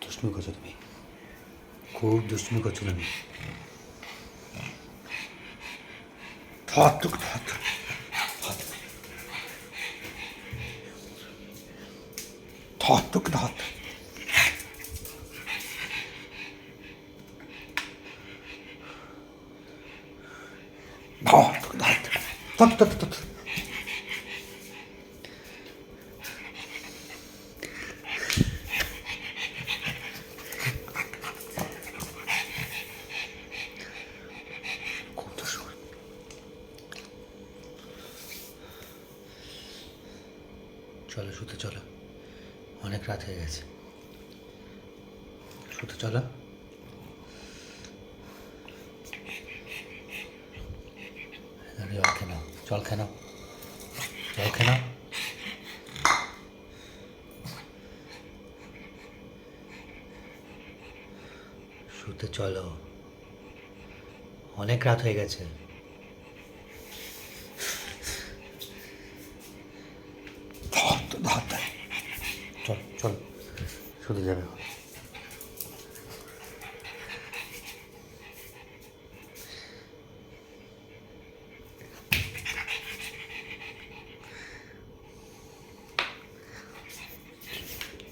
দুষ্টুমি করছো তুমি, খুব দুষ্টুমি করছো তুমি। চলো শুতে চলো, অনেক রাত হয়ে গেছে, শুতে চলো। জল খেয়ে নাও, জল খেয়ে নাও, জল খেয়ে নাও। শুতে চলো, অনেক রাত হয়ে গেছে। চল চল, শুতে যাবে।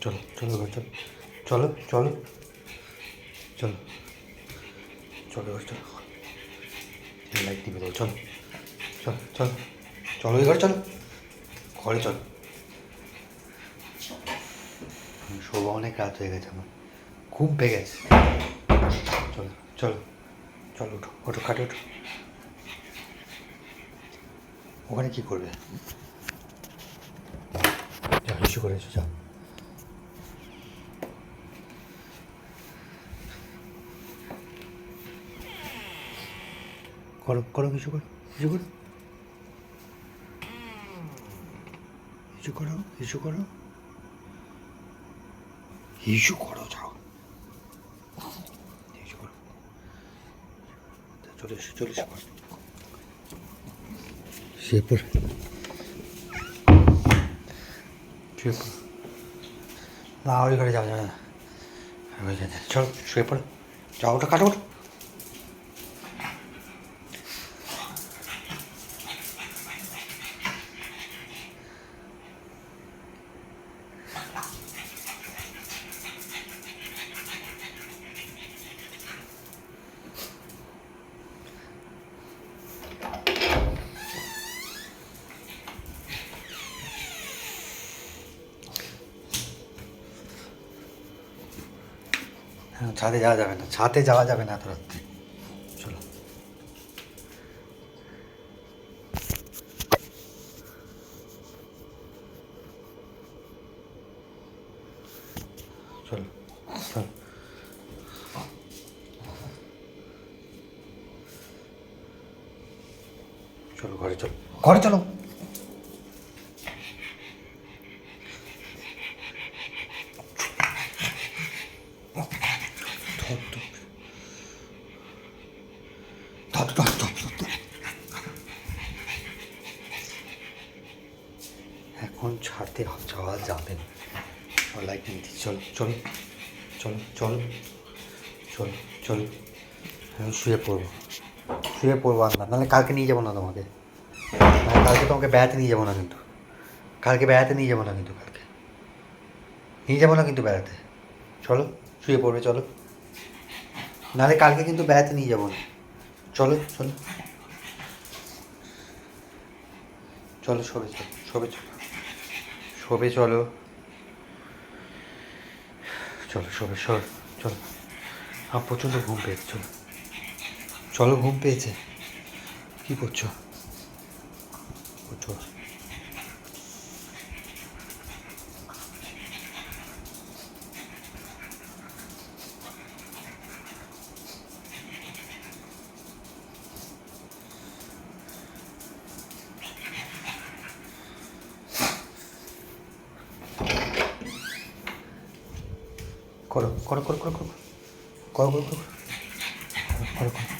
চলো চলো ঘর চলো, চলো চলো চলো চলো ঘর চলো, লাইট নিবে দেবো। চলো চলো চলো চলো ঘর চলো, ঘরে চলো। শোবো, অনেক রাত হয়ে গেছে, আমার ঘুম পেয়ে গেছে। চলো চলো চলো, ওঠো ওঠো, খাটে ওঠো। ওখানে কী করবে? যা হিসু করেছো, যা। করো করো, হিসু করো, হিসু করো, হিসু করো, হিসু করো, হিসু করো, যাও হিসু করো। চলে এসো, চলে এসো, শুয়ে পড়, শুয়ে পড়। না, ওই ঘরে যাওয়া যাবে না, চলো শুয়ে পড়ো, যাও, ওটা কাটো, ওটা। হ্যাঁ, ছাদে যাওয়া যাবে না, ছাদে যাওয়া যাবে না এত রাত্রে। চলো চলো চলো, চলো ঘরে চলো, ঘরে চলো। এখন ছাড়তে যাওয়া যাবে না, লাইট নিয়ে দিচ্ছি। চলো চলো চলো চলো চলো চলো, আমি শুয়ে পড়বো, শুয়ে পড়বো। আর না, নাহলে কালকে নিয়ে যাবো না তোমাকে, নাহলে কালকে তোমাকে বেড়াতে নিয়ে যাবো না কিন্তু, কালকে বেড়াতে নিয়ে যাবো না কিন্তু, কালকে নিয়ে যাবো না কিন্তু বেড়াতে। চলো শুয়ে পড়বে, চলো, নাহলে কালকে কিন্তু বেড়াতে নিয়ে যাবো না। চলো চলো চলো, শোবে চলো, শোবে চলো, শোবে চলো, চলো শোবে, শোবে চলো। আমার প্রচণ্ড ঘুম পেয়েছে, চলো চলো, ঘুম পেয়েছে। কী করছো? চলো করো করো করো করো করো করো করো করো করো করো।